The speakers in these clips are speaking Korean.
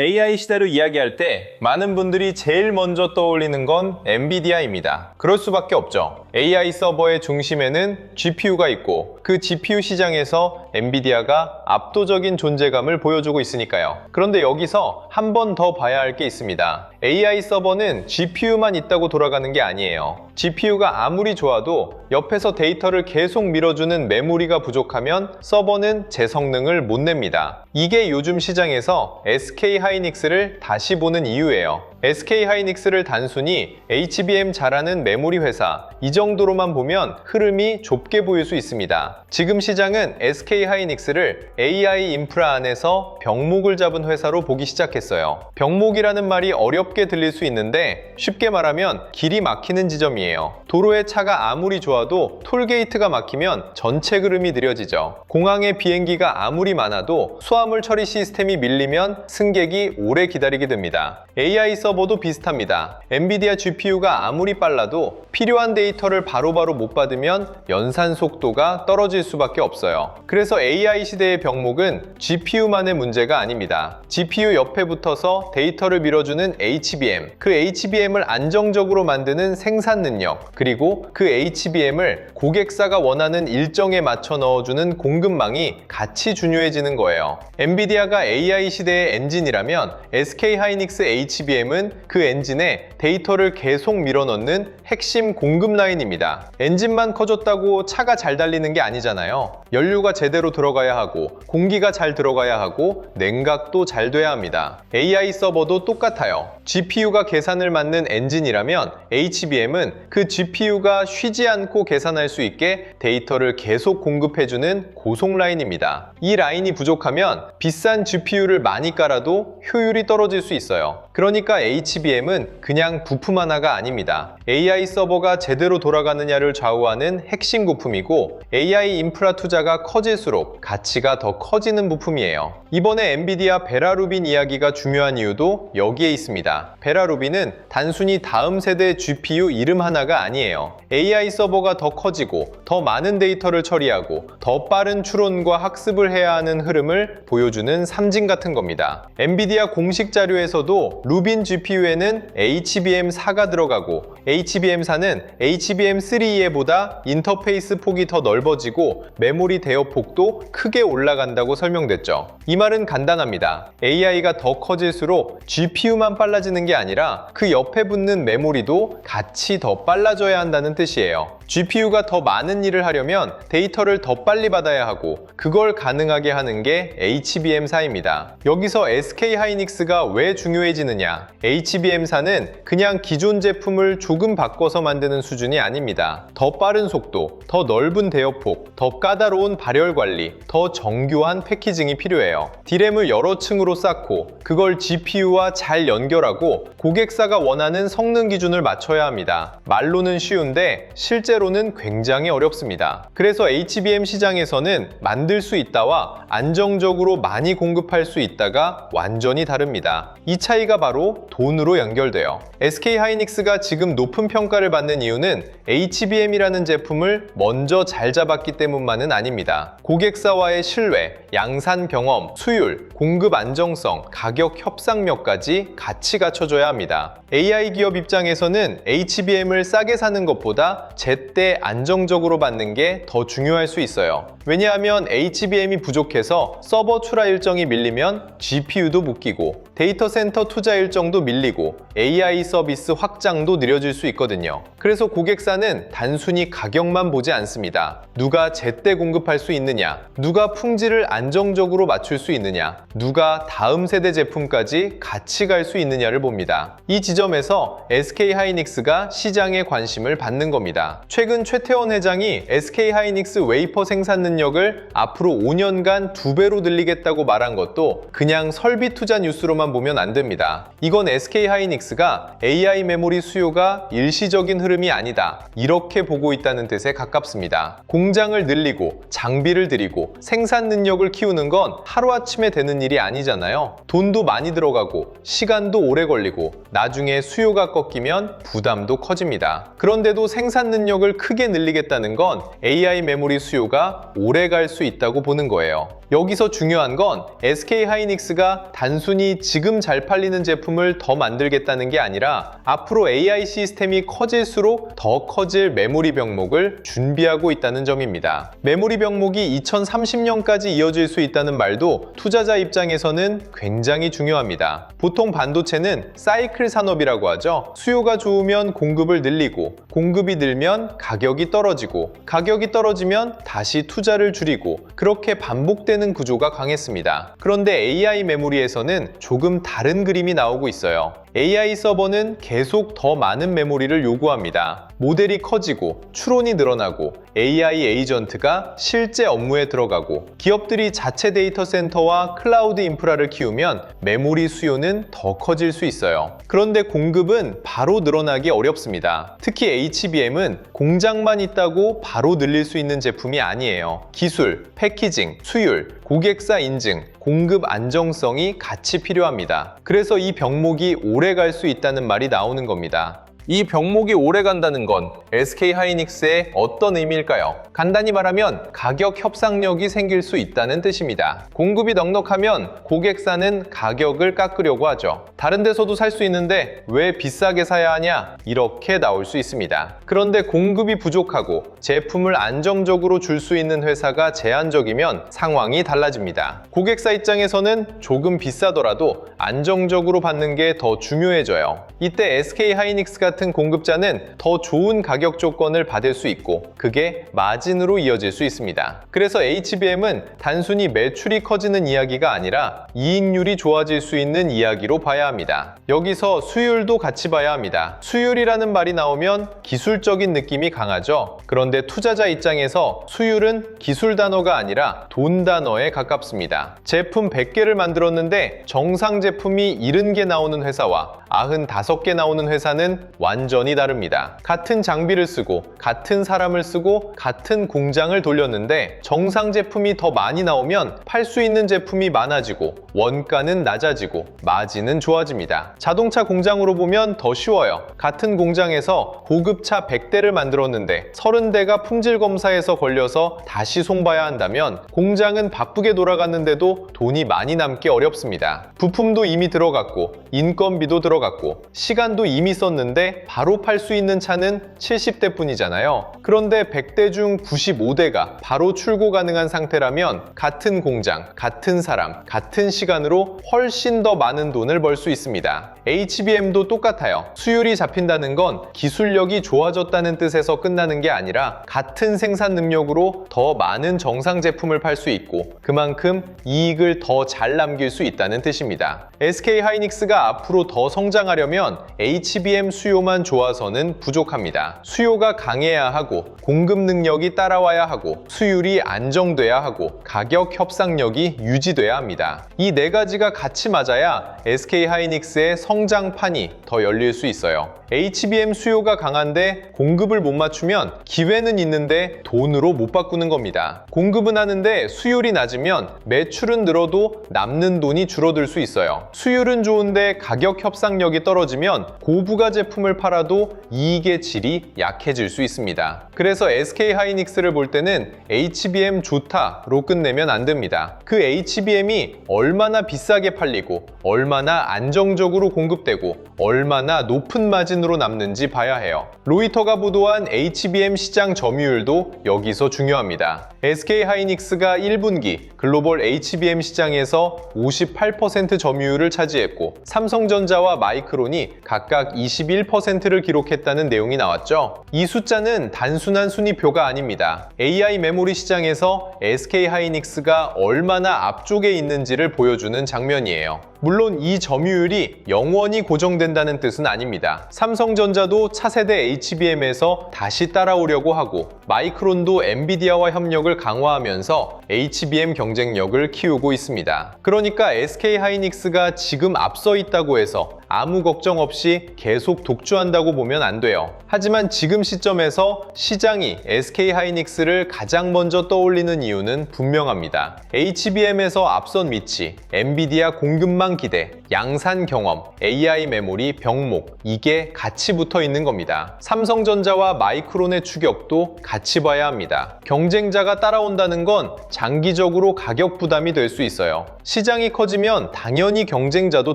AI 시대로 이야기할 때 많은 분들이 제일 먼저 떠올리는 건 엔비디아입니다. 그럴 수밖에 없죠. AI 서버의 중심에는 GPU가 있고 그 GPU 시장에서 엔비디아가 압도적인 존재감을 보여주고 있으니까요. 그런데 여기서 한 번 더 봐야 할 게 있습니다. AI 서버는 GPU만 있다고 돌아가는 게 아니에요. GPU가 아무리 좋아도 옆에서 데이터를 계속 밀어주는 메모리가 부족하면 서버는 제 성능을 못 냅니다. 이게 요즘 시장에서 SK 하이닉스를 다시 보는 이유예요. SK 하이닉스를 단순히 HBM 잘하는 메모리 회사, 이 정도로만 보면 흐름이 좁게 보일 수 있습니다. 지금 시장은 SK 하이닉스를 AI 인프라 안에서 병목을 잡은 회사로 보기 시작했어요. 병목이라는 말이 어렵게 들릴 수 있는데 쉽게 말하면 길이 막히는 지점이에요. 도로에 차가 아무리 좋아도 톨게이트가 막히면 전체 흐름이 느려지죠. 공항에 비행기가 아무리 많아도 수화물 처리 시스템이 밀리면 승객이 오래 기다리게 됩니다. AI 서버도 비슷합니다. 엔비디아 GPU가 아무리 빨라도 필요한 데이터를 바로바로 못 받으면 연산 속도가 떨어질 수밖에 없어요. 그래서 AI 시대의 병목은 GPU만의 문제가 아닙니다. GPU 옆에 붙어서 데이터를 밀어주는 HBM, 그 HBM을 안정적으로 만드는 생산 능력, 그리고 그 HBM을 고객사가 원하는 일정에 맞춰 넣어주는 공급망이 같이 중요해지는 거예요. 엔비디아가 AI 시대의 엔진이라면 SK 하이닉스 HBM은 그 엔진에 데이터를 계속 밀어넣는 핵심 공급 라인입니다. 엔진만 커졌다고 차가 잘 달리는 게 아니잖아요. 연료가 제대로 들어가야 하고 공기가 잘 들어가야 하고 냉각도 잘 돼야 합니다. AI 서버도 똑같아요. GPU가 계산을 맡는 엔진이라면 HBM은 그 GPU가 쉬지 않고 계산할 수 있게 데이터를 계속 공급해주는 고속 라인입니다. 이 라인이 부족하면 비싼 GPU를 많이 깔아도 효율이 떨어질 수 있어요. 그러니까 HBM은 그냥 부품 하나가 아닙니다. AI 서버가 제대로 돌아가느냐를 좌우하는 핵심 부품이고 AI 인프라 투자가 커질수록 가치가 더 커지는 부품이에요. 이번에 엔비디아 베라루빈 이야기가 중요한 이유도 여기에 있습니다. 베라루빈은 단순히 다음 세대 GPU 이름 하나가 아니에요. AI 서버가 더 커지고 더 많은 데이터를 처리하고 더 빠른 추론과 학습을 해야 하는 흐름을 보여주는 상징 같은 겁니다. 엔비디아 공식 자료에서도 루빈 GPU에는 HBM4가 들어가고 HBM4는 HBM3E보다 인터페이스 폭이 더 넓어지고 메모리 대여 폭도 크게 올라간다고 설명됐죠. 이 말은 간단합니다. AI가 더 커질수록 GPU만 빨라지는 게 아니라 그 옆에 붙는 메모리도 같이 더 빨라져야 한다는 뜻이에요. GPU가 더 많은 일을 하려면 데이터를 더 빨리 받아야 하고 그걸 가능하게 하는 게 HBM4입니다. 여기서 SK 하이닉스가 왜 중요해지느냐? HBM4는 그냥 기존 제품을 조금 바꿔서 만드는 수준이 아닙니다. 더 빠른 속도, 더 넓은 대여폭, 더 까다로운 발열 관리, 더 정교한 패키징이 필요해요. D램을 여러 층으로 쌓고 그걸 GPU와 잘 연결하고 고객사가 원하는 성능 기준을 맞춰야 합니다. 말로는 쉬운데 실제로는 굉장히 어렵습니다. 그래서 HBM 시장에서는 만들 수 있다와 안정적으로 많이 공급할 수 있다가 완전히 다릅니다. 이 차이가 바로 돈으로 연결돼요. SK 하이닉스가 지금 높은 평가를 받는 이유는 HBM이라는 제품을 먼저 잘 잡았기 때문만은 아닙니다. 고객사와의 신뢰, 양산 경험, 수율, 공급 안정성, 가격 협상력까지 같이 갖춰줘야 합니다. AI 기업 입장에서는 HBM을 싸게 사는 것보다 제때 안정적으로 받는 게 더 중요할 수 있어요. 왜냐하면 HBM이 부족해서 서버 출하 일정이 밀리면 GPU도 묶이고 데이터 센터 투자 일정도 밀리고 AI 서비스 확장도 느려질 수 있거든요. 그래서 고객사는 단순히 가격만 보지 않습니다. 누가 제때 공급할 수 있느냐, 누가 품질을 안정적으로 맞출 수 있느냐, 누가 다음 세대 제품까지 같이 갈 수 있느냐를 봅니다. 이 지점에서 SK 하이닉스가 시장에 관심을 받는 겁니다. 최근 최태원 회장이 SK 하이닉스 웨이퍼 생산 능력을 앞으로 5년간 2배로 늘리겠다고 말한 것도 그냥 설비 투자 뉴스로만 보면 안 됩니다. 이건 SK 하이닉스가 AI 메모리 수요가 일시적인 흐름이 아니다, 이렇게 보고 있다는 뜻에 가깝습니다. 공장을 늘리고 장비를 들이고 생산 능력을 키우는 건 하루아침에 되는 일이 아니잖아요. 돈도 많이 들어가고 시간도 오래 걸리고 나중에 수요가 꺾이면 부담도 커집니다. 그런데도 생산 능력을 크게 늘리겠다는 건 AI 메모리 수요가 오래 갈 수 있다고 보는 거예요. 여기서 중요한 건 SK 하이닉스가 단순히 지금 잘 팔리는 제품을 더 만들겠다는 게 아니라 앞으로 AI 시스템이 커질수록 더 커질 메모리 병목을 준비하고 있다는 점입니다. 메모리 병목이 2030년까지 이어질 수 있다는 말도 투자자 입장에서는 굉장히 중요합니다. 보통 반도체는 사이클 산업이라고 하죠. 수요가 좋으면 공급을 늘리고, 공급이 늘면 가격이 떨어지고, 가격이 떨어지면 다시 투자를 줄이고, 그렇게 반복되는 구조가 강했습니다. 그런데 AI 메모리에서는 조금 다른 그림이 나오고 있어요. AI 서버는 계속 더 많은 메모리를 요구합니다. 모델이 커지고 추론이 늘어나고 AI 에이전트가 실제 업무에 들어가고 기업들이 자체 데이터 센터와 클라우드 인프라를 키우면 메모리 수요는 더 커질 수 있어요. 그런데 공급은 바로 늘어나기 어렵습니다. 특히 HBM은 공장만 있다고 바로 늘릴 수 있는 제품이 아니에요. 기술, 패키징, 수율, 고객사 인증, 공급 안정성이 같이 필요합니다. 그래서 이 병목이 오래 갈 수 있다는 말이 나오는 겁니다. 이 병목이 오래 간다는 건 SK 하이닉스의 어떤 의미일까요? 간단히 말하면 가격 협상력이 생길 수 있다는 뜻입니다. 공급이 넉넉하면 고객사는 가격을 깎으려고 하죠. 다른 데서도 살 수 있는데 왜 비싸게 사야 하냐? 이렇게 나올 수 있습니다. 그런데 공급이 부족하고 제품을 안정적으로 줄 수 있는 회사가 제한적이면 상황이 달라집니다. 고객사 입장에서는 조금 비싸더라도 안정적으로 받는 게 더 중요해져요. 이때 SK 하이닉스 같은 공급자는 더 좋은 가격 조건을 받을 수 있고 그게 마진으로 이어질 수 있습니다. 그래서 HBM은 단순히 매출이 커지는 이야기가 아니라 이익률이 좋아질 수 있는 이야기로 봐야 합니다. 여기서 수율도 같이 봐야 합니다. 수율이라는 말이 나오면 기술적인 느낌이 강하죠. 그런데 투자자 입장에서 수율은 기술 단어가 아니라 돈 단어에 가깝습니다. 제품 100개를 만들었는데 정상 제품이 70개 나오는 회사와 95개 나오는 회사는 완전히 다릅니다. 같은 장비를 쓰고 같은 사람을 쓰고 같은 공장을 돌렸는데 정상 제품이 더 많이 나오면 팔 수 있는 제품이 많아지고 원가는 낮아지고 마진은 좋아집니다. 자동차 공장으로 보면 더 쉬워요. 같은 공장에서 고급차 100대를 만들었는데 30대가 품질 검사에서 걸려서 다시 송봐야 한다면 공장은 바쁘게 돌아갔는데도 돈이 많이 남기 어렵습니다. 부품도 이미 들어갔고 인건비도 들어갔고 시간도 이미 썼는데 바로 팔 수 있는 차는 70대 뿐이잖아요. 그런데 100대 중 95대가 바로 출고 가능한 상태라면 같은 공장, 같은 사람, 같은 시간으로 훨씬 더 많은 돈을 벌 수 있습니다. HBM도 똑같아요. 수율이 잡힌다는 건 기술력이 좋아졌다는 뜻에서 끝나는 게 아니라 같은 생산 능력으로 더 많은 정상 제품을 팔 수 있고 그만큼 이익을 더 잘 남길 수 있다는 뜻입니다. SK 하이닉스가 앞으로 더 성장하려면 HBM 수요만 좋아서는 부족합니다. 수요가 강해야 하고 공급 능력이 따라와야 하고 수율이 안정돼야 하고 가격 협상력이 유지돼야 합니다. 이 네 가지가 같이 맞아야 SK 하이닉스의 성장판이 더 열릴 수 있어요. HBM 수요가 강한데 공급을 못 맞추면 기회는 있는데 돈으로 못 바꾸는 겁니다. 공급은 하는데 수율이 낮으면 매출은 늘어도 남는 돈이 줄어들 수 있어요. 수율은 좋은데 가격 협상력이 떨어지면 고부가 제품을 팔아도 이익의 질이 약해질 수 있습니다. 그래서 SK 하이닉스를 볼 때는 HBM 좋다로 끝내면 안 됩니다. 그 HBM이 얼마나 비싸게 팔리고 얼마나 안정적으로 공급되고 얼마나 높은 마진으로 남는지 봐야 해요. 로이터가 보도한 HBM 시장 점유율도 여기서 중요합니다. SK 하이닉스가 1분기 글로벌 HBM 시장에서 58% 점유율을 차지했고 삼성전자와 마이크론이 각각 21%를 기록했다는 내용이 나왔죠. 이 숫자는 단순한 순위표가 아닙니다. AI 메모리 시장에서 SK 하이닉스가 얼마나 앞쪽에 있는지를 보여주는 장면이에요. 물론 이 점유율이 영원히 고정된다는 뜻은 아닙니다. 삼성전자도 차세대 HBM에서 다시 따라오려고 하고 마이크론도 엔비디아와 협력을 강화하면서 HBM 경쟁력을 키우고 있습니다. 그러니까 SK 하이닉스가 지금 앞서 있다고 해서 아무 걱정 없이 계속 독주한다고 보면 안 돼요. 하지만 지금 시점에서 시장이 SK하이닉스를 가장 먼저 떠올리는 이유는 분명합니다. HBM에서 앞선 위치, 엔비디아 공급망 기대, 양산 경험, AI 메모리 병목, 이게 같이 붙어 있는 겁니다. 삼성전자와 마이크론의 추격도 같이 봐야 합니다. 경쟁자가 따라온다는 건 장기적으로 가격 부담이 될 수 있어요. 시장이 커지면 당연히 경쟁자도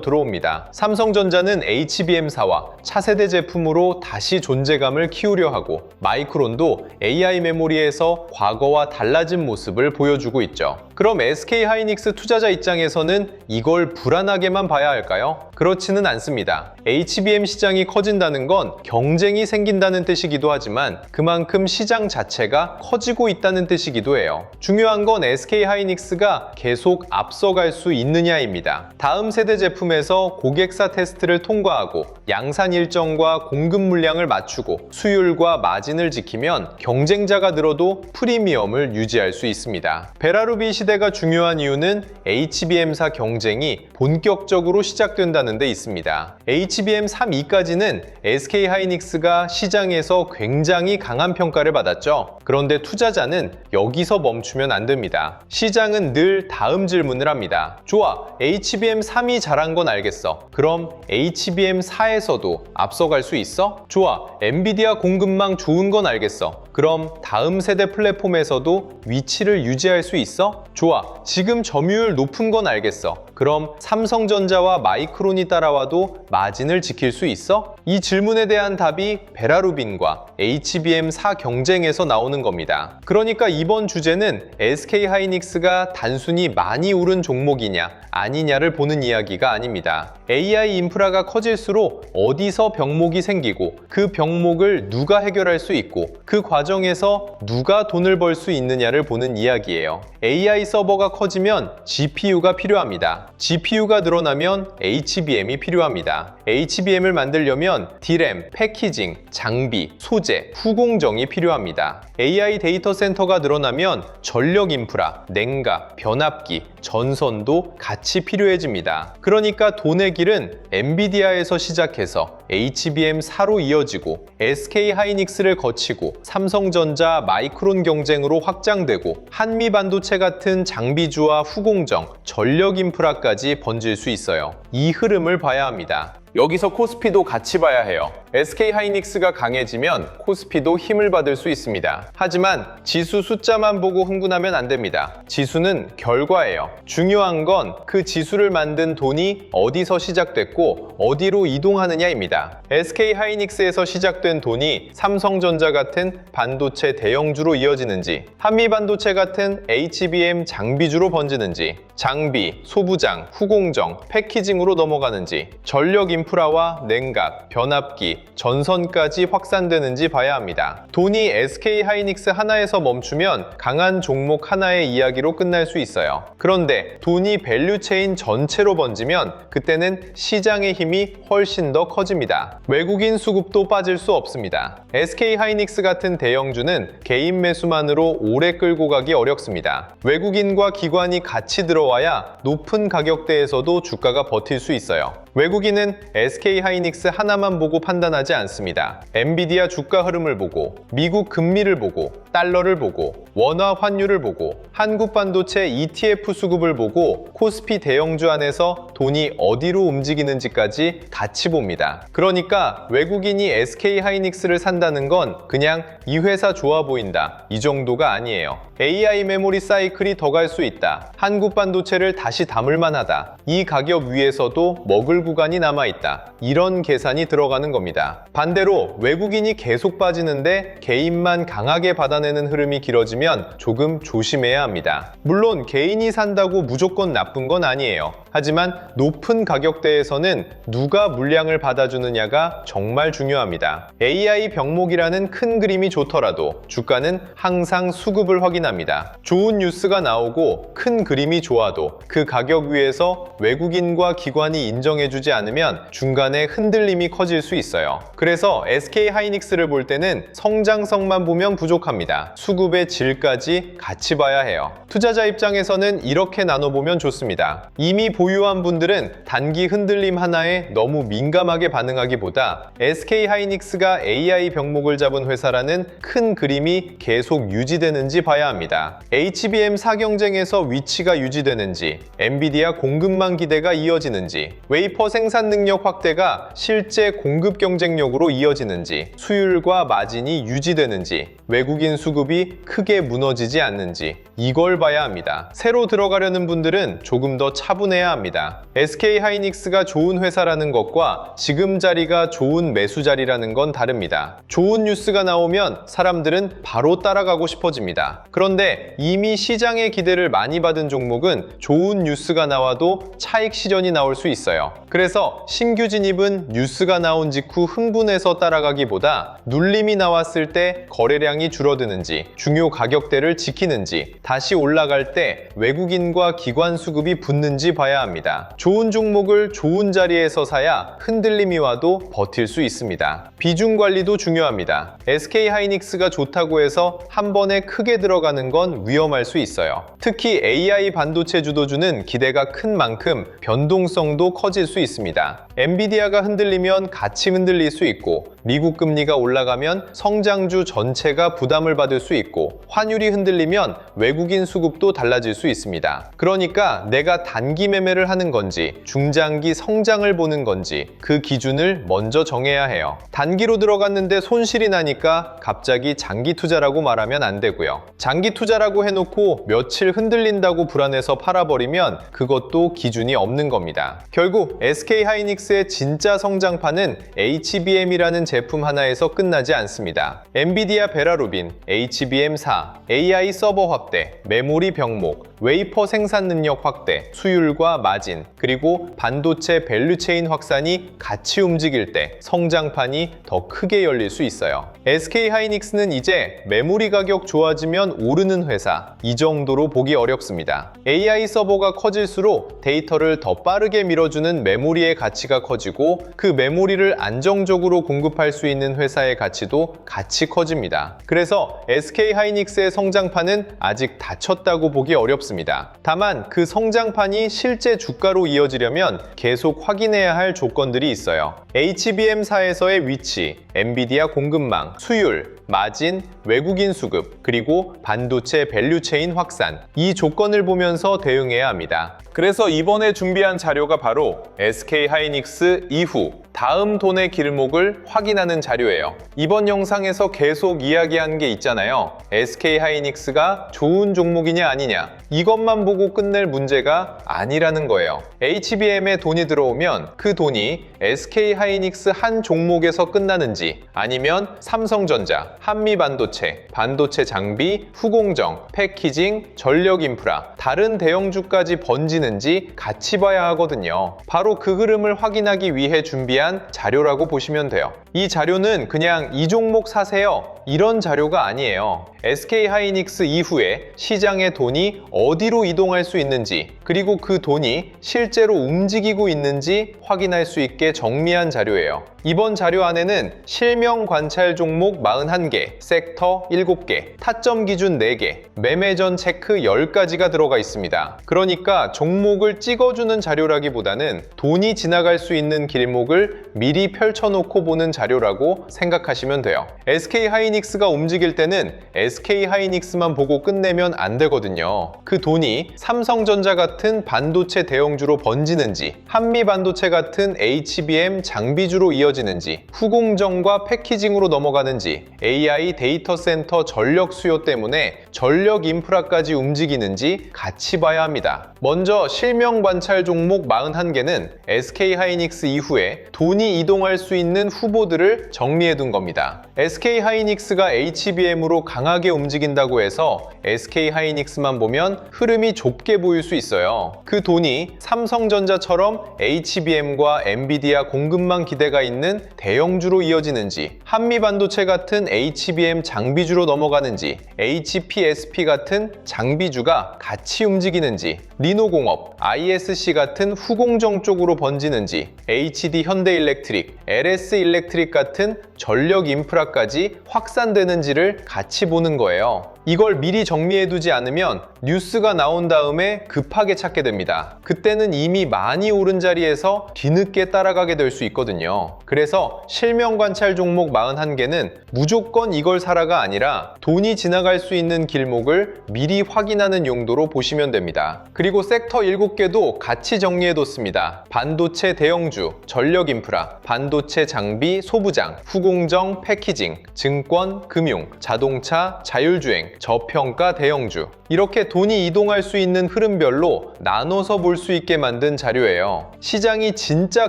들어옵니다. 삼성전자는 HBM사와 차세대 제품으로 다시 존재감을 키우려 하고, 마이크론도 AI 메모리에서 과거와 달라진 모습을 보여주고 있죠. 그럼 SK하이닉스 투자자 입장에서는 이걸 불안하게만 봐야 할까요? 그렇지는 않습니다. HBM 시장이 커진다는 건 경쟁이 생긴다는 뜻이기도 하지만 그만큼 시장 자체가 커지고 있다는 뜻이기도 해요. 중요한 건 SK하이닉스가 계속 앞서갈 수 있느냐입니다. 다음 세대 제품에서 고객사 테스트를 통과하고 양산 일정과 공급 물량을 맞추고 수율과 마진을 지키면 경쟁자가 늘어도 프리미엄을 유지할 수 있습니다. 베라루비 시대가 중요한 이유는 HBM사 경쟁이 본격적으로 시작된다는 데 있습니다. HBM3E까지는 SK하이닉스가 시장에서 굉장히 강한 평가를 받았죠. 그런데 투자자는 여기서 멈추면 안 됩니다. 시장은 늘 다음 질문을 합니다. 좋아, HBM3이 잘한 건 알겠어. 그럼 HBM4에서도 앞서갈 수 있어? 좋아, 엔비디아 공급망 좋은 건 알겠어. 그럼 다음 세대 플랫폼에서도 위치를 유지할 수 있어? 좋아, 지금 점유율 높은 건 알겠어. 그럼 삼성전자와 마이크론이 따라와도 마진을 지킬 수 있어? 이 질문에 대한 답이 베라루빈과 HBM4 경쟁에서 나오는 겁니다. 그러니까 이번 주제는 SK하이닉스가 단순히 많이 오른 종목이냐 아니냐를 보는 이야기가 아닙니다. AI 인프라가 커질수록 어디서 병목이 생기고 그 병목을 누가 해결할 수 있고 그 과정에서 누가 돈을 벌 수 있느냐를 보는 이야기예요. AI 서버가 커지면 GPU가 필요합니다. GPU가 늘어나면 HBM이 필요합니다. HBM을 만들려면 D램, 패키징, 장비, 소재, 후공정이 필요합니다. AI 데이터 센터가 늘어나면 전력 인프라, 냉각, 변압기, 전선도 같이 필요해집니다. 그러니까 돈의 길은 엔비디아에서 시작해서 HBM4로 이어지고 SK하이닉스를 거치고 삼성전자, 마이크론 경쟁으로 확장되고 한미반도체 같은 장비주와 후공정, 전력 인프라까지 번질 수 있어요. 이 흐름을 봐야 합니다. 여기서 코스피도 같이 봐야 해요. SK하이닉스가 강해지면 코스피도 힘을 받을 수 있습니다. 하지만 지수 숫자만 보고 흥분하면 안 됩니다. 지수는 결과예요. 중요한 건 그 지수를 만든 돈이 어디서 시작됐고 어디로 이동하느냐입니다. SK하이닉스에서 시작된 돈이 삼성전자 같은 반도체 대형주로 이어지는지, 한미반도체 같은 HBM 장비주로 번지는지, 장비, 소부장, 후공정, 패키징으로 넘어가는지, 전력 인프라와 냉각, 변압기, 전선까지 확산되는지 봐야 합니다. 돈이 SK하이닉스 하나에서 멈추면 강한 종목 하나의 이야기로 끝날 수 있어요. 그런데 돈이 밸류체인 전체로 번지면 그때는 시장의 힘이 훨씬 더 커집니다. 외국인 수급도 빠질 수 없습니다. SK하이닉스 같은 대형주는 개인 매수만으로 오래 끌고 가기 어렵습니다. 외국인과 기관이 같이 들어와야 높은 가격대에서도 주가가 버틸 수 있어요. 외국인은 SK하이닉스 하나만 보고 판단하지 않습니다. 엔비디아 주가 흐름을 보고, 미국 금리를 보고, 달러를 보고, 원화 환율을 보고, 한국 반도체 ETF 수급을 보고, 코스피 대형주 안에서 돈이 어디로 움직이는지까지 같이 봅니다. 그러니까 외국인이 SK하이닉스를 산다는 건 그냥 이 회사 좋아 보인다, 이 정도가 아니에요. AI 메모리 사이클이 더 갈 수 있다, 한국 반도체를 다시 담을 만하다, 이 가격 위에서도 먹을 구간이 남아있다, 이런 계산이 들어가는 겁니다. 반대로 외국인이 계속 빠지는데 개인만 강하게 받아내는 흐름이 길어지면 조금 조심해야 합니다. 물론 개인이 산다고 무조건 나쁜 건 아니에요. 하지만 높은 가격대에서는 누가 물량을 받아주느냐가 정말 중요합니다. AI 병목이라는 큰 그림이 좋더라도 주가는 항상 수급을 확인합니다. 좋은 뉴스가 나오고 큰 그림이 좋아도 그 가격 위에서 외국인과 기관이 인정해주지 않으면 중간에 흔들림이 커질 수 있어요. 그래서 SK하이닉스를 볼 때는 성장성만 보면 부족합니다. 수급의 질까지 같이 봐야 해요. 투자자 입장에서는 이렇게 나눠보면 좋습니다. 이미 보유한 분들은 단기 흔들림 하나에 너무 민감하게 반응하기보다 SK하이닉스가 AI 병목을 잡은 회사라는 큰 그림이 계속 유지되는지 봐야 합니다. HBM4 경쟁에서 위치가 유지되는지, 엔비디아 공급망 기대가 이어지는지, 웨이퍼 생산 능력 확대가 실제 공급 경쟁력으로 이어지는지, 수율과 마진이 유지되는지, 외국인 수급이 크게 무너지지 않는지 이걸 봐야 합니다. 새로 들어가려는 분들은 조금 더 차분해야 합니다. SK하이닉스가 좋은 회사라는 것과 지금 자리가 좋은 매수 자리라는 건 다릅니다. 좋은 뉴스가 나오면 사람들은 바로 따라가고 싶어집니다. 그런데 이미 시장의 기대를 많이 받은 종목은 좋은 뉴스가 나와도 차익 실현이 나올 수 있어요. 그래서 신규 진입은 뉴스가 나온 직후 흥분해서 따라가기보다 눌림이 나왔을 때 거래량이 줄어드는지, 중요 가격대를 지키는지, 다시 올라갈 때 외국인과 기관 수급이 붙는지 봐야 합니다. 좋은 종목을 좋은 자리에서 사야 흔들림이 와도 버틸 수 있습니다. 비중 관리도 중요합니다. SK하이닉스가 좋다고 해서 한 번에 크게 들어가는 건 위험할 수 있어요. 특히 AI 반도체 주도주는 기대가 큰 만큼 변동성도 커질 수 있습니다. 엔비디아가 흔들리면 같이 흔들릴 수 있고, 미국 금리가 올라가면 성장주 전체가 부담을 받을 수 있고, 환율이 흔들리면 외국인 수급도 달라질 수 있습니다. 그러니까 내가 단기 매매를 하는 건지 중장기 성장을 보는 건지 그 기준을 먼저 정해야 해요. 단기로 들어갔는데 손실이 나니까 갑자기 장기 투자라고 말하면 안 되고요. 장기 투자라고 해놓고 며칠 흔들린다고 불안해서 팔아버리면 그것도 기준이 없는 겁니다. 결국 SK하이닉스의 진짜 성장판은 HBM이라는 제품 하나에서 끝나지 않습니다. 엔비디아 베라루빈, HBM4, AI 서버 확대, 메모리 병목, 웨이퍼 생산 능력 확대, 수율과 마진, 그리고 반도체 밸류체인 확산이 같이 움직일 때 성장판이 더 크게 열릴 수 있어요. SK하이닉스는 이제 메모리 가격 좋아지면 오르는 회사, 이 정도로 보기 어렵습니다. AI 서버가 커질수록 데이터를 더 빠르게 밀어주는 메모리의 가치가 커지고, 그 메모리를 안정적으로 공급할 수 있는 회사의 가치도 같이 커집니다. 그래서 SK하이닉스의 성장판은 아직 닫혔다고 보기 어렵습니다. 다만 그 성장판이 실제 주가로 이어지려면 계속 확인해야 할 조건들이 있어요. HBM4에서의 위치, 엔비디아 공급망, 수율, 마진, 외국인 수급, 그리고 반도체 밸류체인 확산, 이 조건을 보면서 대응해야 합니다. 그래서 이번에 준비한 자료가 바로 SK하이닉스 이후 다음 돈의 길목을 확인하는 자료예요. 이번 영상에서 계속 이야기한 게 있잖아요. SK하이닉스가 좋은 종목이냐 아니냐, 이것만 보고 끝낼 문제가 아니라는 거예요. HBM에 돈이 들어오면 그 돈이 SK하이닉스 한 종목에서 끝나는지, 아니면 삼성전자, 한미반도체, 반도체 장비, 후공정, 패키징, 전력 인프라, 다른 대형주까지 번지는지 같이 봐야 하거든요. 바로 그 흐름을 확인하기 위해 준비한 자료라고 보시면 돼요. 이 자료는 그냥 이 종목 사세요, 이런 자료가 아니에요. SK하이닉스 이후에 시장의 돈이 어디로 이동할 수 있는지, 그리고 그 돈이 실제로 움직이고 있는지 확인할 수 있게 정리한 자료예요. 이번 자료 안에는 실명 관찰 종목 41개, 섹터 7개, 타점 기준 4개, 매매 전 체크 10가지가 들어가 있습니다. 그러니까 종목을 찍어주는 자료라기보다는 돈이 지나갈 수 있는 길목을 미리 펼쳐놓고 보는 자료라고 생각하시면 돼요. SK하이닉스가 움직일 때는 SK하이닉스만 보고 끝내면 안 되거든요. 그 돈이 삼성전자 같은 반도체 대형주로 번지는지, 한미반도체 같은 HBM 장비주로 이어지는지, 후공정과 패키징으로 넘어가는지, AI 데이터 센터 전력 수요 때문에 전력 인프라까지 움직이는지 같이 봐야 합니다. 먼저 실명 관찰 종목 41개는 SK하이닉스 이후에 돈이 이동할 수 있는 후보들을 정리해 둔 겁니다. SK하이닉스가 HBM으로 강하게 움직인다고 해서 SK하이닉스만 보면 흐름이 좁게 보일 수 있어요. 그 돈이 삼성전자처럼 HBM과 엔비디아 공급망 기대가 있는 대형주로 이어지는지, 한미반도체 같은 HBM 장비주로 넘어가는지, HPSP 같은 장비주가 같이 움직이는지, 리노공업, ISC 같은 후공정 쪽으로 번지는지, HD 현대일렉트릭, LS일렉트릭 같은 전력 인프라까지 확산되는지를 같이 보는 거예요. 이걸 미리 정리해두지 않으면 뉴스가 나온 다음에 급하게 찾게 됩니다. 그때는 이미 많이 오른 자리에서 뒤늦게 따라가게 될 수 있거든요. 그래서 실명 관찰 종목 41개는 무조건 이걸 사라가 아니라 돈이 지나갈 수 있는 길목을 미리 확인하는 용도로 보시면 됩니다. 그리고 섹터 7개도 같이 정리해뒀습니다. 반도체 대형주, 전력 인프라, 반도체 장비, 소부장, 후공정, 패키징, 증권, 금융, 자동차, 자율주행, 저평가 대형주. 이렇게 돈이 이동할 수 있는 흐름별로 나눠서 볼 수 있게 만든 자료예요. 시장이 진짜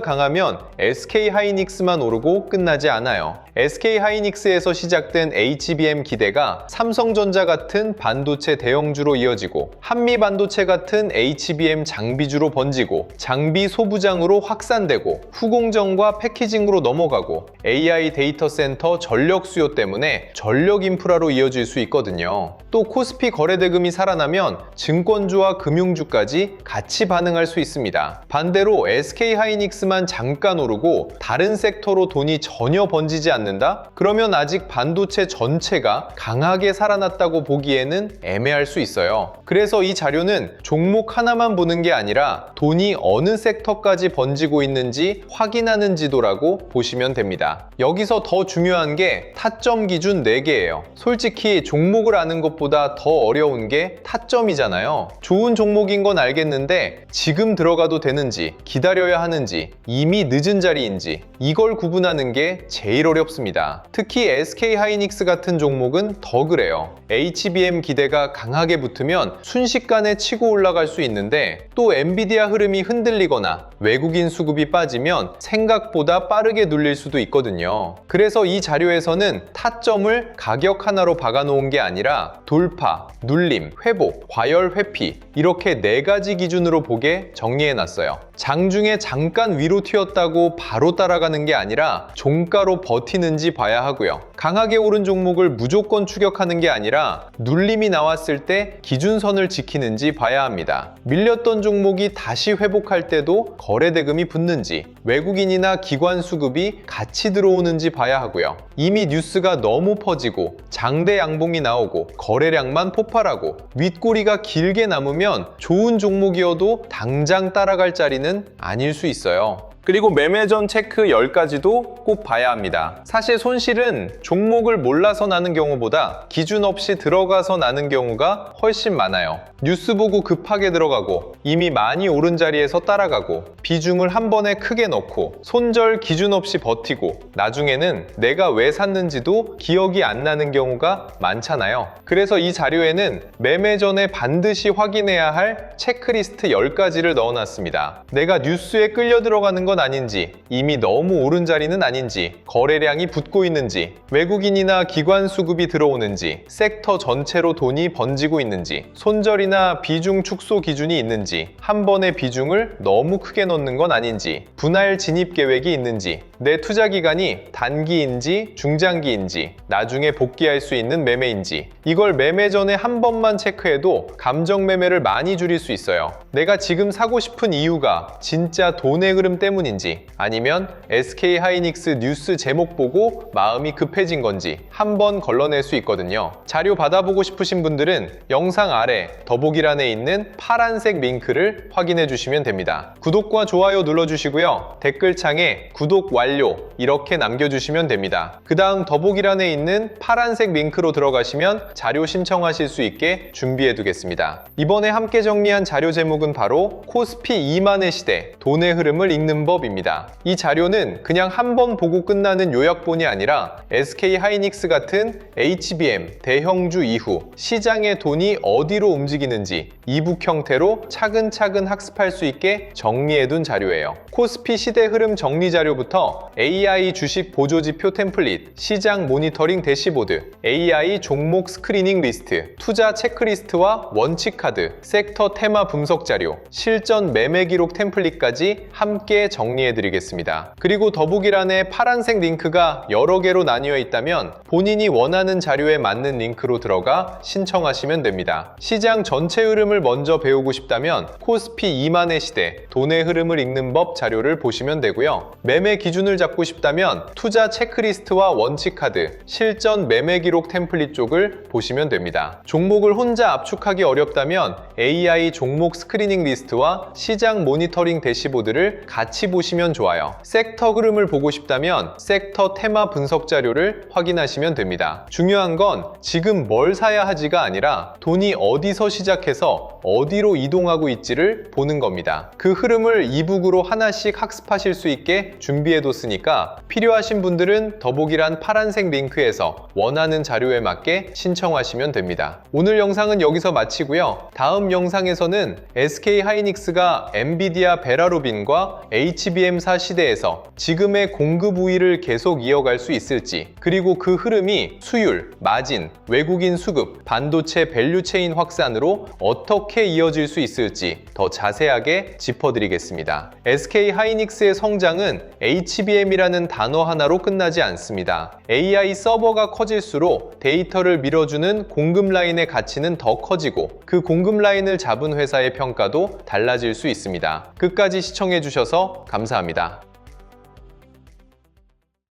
강하면 SK하이닉스만 오르고 끝나지 않아요. SK하이닉스에서 시작된 HBM 기대가 삼성전자 같은 반도체 대형주로 이어지고 한미반도체 같은 HBM 장비주로 번지고 장비 소부장으로 확산되고 후공정과 패키징으로 넘어가고 AI 데이터 센터 전력 수요 때문에 전력 인프라로 이어질 수 있거든요. 또 코스피 거래대금이 살아나면 증권주와 금융주까지 같이 반응할 수 있습니다. 반대로 SK하이닉스만 잠깐 오르고 다른 섹터로 돈이 전혀 번지지 않는다? 그러면 아직 반도체 전체가 강하게 살아났다고 보기에는 애매할 수 있어요. 그래서 이 자료는 종목 하나만 보는 게 아니라 돈이 어느 섹터까지 번지고 있는지 확인하는 지도라고 보시면 됩니다. 여기서 더 중요한 게 타점 기준 4개예요. 솔직히 종목을 아는 것보다 더 어려운 게 타점이잖아요. 좋은 종목인 건 알겠는데 지금 들어가도 되는지, 기다려야 하는지, 이미 늦은 자리인지 이걸 구분하는 게 제일 어렵습니다. 특히 SK하이닉스 같은 종목은 더 그래요. HBM 기대가 강하게 붙으면 순식간에 치고 올라갈 수 있는데 또 엔비디아 흐름이 흔들리거나 외국인 수급이 빠지면 생각보다 빠르게 눌릴 수도 있거든요. 그래서 이 자료에서는 타점을 가격 하나로 박아놓은 게 아니라 돌파, 눌림, 회복, 과열 회피 이렇게 4가지 기준으로 보게 정리해놨어요. 장중에 잠깐 위로 튀었다고 바로 따라가는 게 아니라 종가로 버티는지 봐야 하고요. 강하게 오른 종목을 무조건 추격하는 게 아니라 눌림이 나왔을 때 기준선을 지키는지 봐야 합니다. 밀렸던 종목이 다시 회복할 때도 거래대금이 붙는지, 외국인이나 기관 수급이 같이 들어오는지 봐야 하고요. 이미 뉴스가 너무 퍼지고 장대 양봉이 나오고 거래량만 폭발하고 윗꼬리가 길게 남으면 좋은 종목이어도 당장 따라갈 자리는 아닐 수 있어요. 그리고 매매 전 체크 10가지도 꼭 봐야 합니다. 사실 손실은 종목을 몰라서 나는 경우보다 기준 없이 들어가서 나는 경우가 훨씬 많아요. 뉴스 보고 급하게 들어가고 이미 많이 오른 자리에서 따라가고 비중을 한 번에 크게 넣고 손절 기준 없이 버티고 나중에는 내가 왜 샀는지도 기억이 안 나는 경우가 많잖아요. 그래서 이 자료에는 매매 전에 반드시 확인해야 할 체크리스트 10가지를 넣어놨습니다. 내가 뉴스에 끌려 들어가는 건 아닌지, 이미 너무 오른 자리는 아닌지, 거래량이 붙고 있는지, 외국인이나 기관 수급이 들어오는지, 섹터 전체로 돈이 번지고 있는지, 손절이나 비중 축소 기준이 있는지, 한 번의 비중을 너무 크게 넣는 건 아닌지, 분할 진입 계획이 있는지, 내 투자 기간이 단기인지 중장기인지, 나중에 복귀할 수 있는 매매인지, 이걸 매매 전에 한 번만 체크해도 감정 매매를 많이 줄일 수 있어요. 내가 지금 사고 싶은 이유가 진짜 돈의 흐름 때문인지 아니면 SK하이닉스 뉴스 제목 보고 마음이 급해진 건지 한 번 걸러낼 수 있거든요. 자료 받아보고 싶으신 분들은 영상 아래 더보기란에 있는 파란색 링크를 확인해 주시면 됩니다. 구독과 좋아요 눌러주시고요. 댓글창에 구독 완료 이렇게 남겨주시면 됩니다. 그 다음 더보기란에 있는 파란색 링크로 들어가시면 자료 신청하실 수 있게 준비해 두겠습니다. 이번에 함께 정리한 자료 제목은 바로 코스피 2만의 시대, 돈의 흐름을 읽는 법입니다. 이 자료는 그냥 한 번 보고 끝나는 요약본이 아니라 SK하이닉스 같은 HBM 대형주 이후 시장의 돈이 어디로 움직이는지 이북 형태로 차근차근 학습할 수 있게 정리해둔 자료예요. 코스피 시대 흐름 정리 자료부터 AI 주식 보조지표 템플릿, 시장 모니터링 대시보드, AI 종목 스크리닝 리스트, 투자 체크리스트와 원칙 카드, 섹터 테마 분석 자료, 실전 매매 기록 템플릿까지 함께 정리해드리겠습니다. 그리고 더보기란에 파란색 링크가 여러 개로 나뉘어 있다면 본인이 원하는 자료에 맞는 링크로 들어가 신청하시면 됩니다. 시장 전체 흐름을 먼저 배우고 싶다면 코스피 2만의 시대, 돈의 흐름을 읽는 법 자료를 보시면 되고요. 매매 기준을 기준을 잡고 싶다면 투자 체크리스트와 원칙카드, 실전 매매 기록 템플릿 쪽을 보시면 됩니다. 종목을 혼자 압축하기 어렵다면 AI 종목 스크리닝 리스트와 시장 모니터링 대시보드를 같이 보시면 좋아요. 섹터 흐름을 보고 싶다면 섹터 테마 분석 자료를 확인하시면 됩니다. 중요한 건 지금 뭘 사야 하지가 아니라 돈이 어디서 시작해서 어디로 이동하고 있지를 보는 겁니다. 그 흐름을 이북으로 하나씩 학습하실 수 있게 준비해뒀으니까 필요하신 분들은 더보기란 파란색 링크에서 원하는 자료에 맞게 신청하시면 됩니다. 오늘 영상은 여기서 마치고요. 다음 영상에서는 SK하이닉스가 엔비디아 베라루빈과 HBM사 시대에서 지금의 공급 우위를 계속 이어갈 수 있을지, 그리고 그 흐름이 수율, 마진, 외국인 수급, 반도체 밸류체인 확산으로 어떻게 이어질 수 있을지 더 자세하게 짚어드리겠습니다. SK하이닉스의 성장은 HBM이라는 단어 하나로 끝나지 않습니다. AI 서버가 커질수록 데이터를 밀어주는 공급 라인의 가치는 더 커지고 그 공급 라인을 잡은 회사의 평가도 달라질 수 있습니다. 끝까지 시청해주셔서 감사합니다.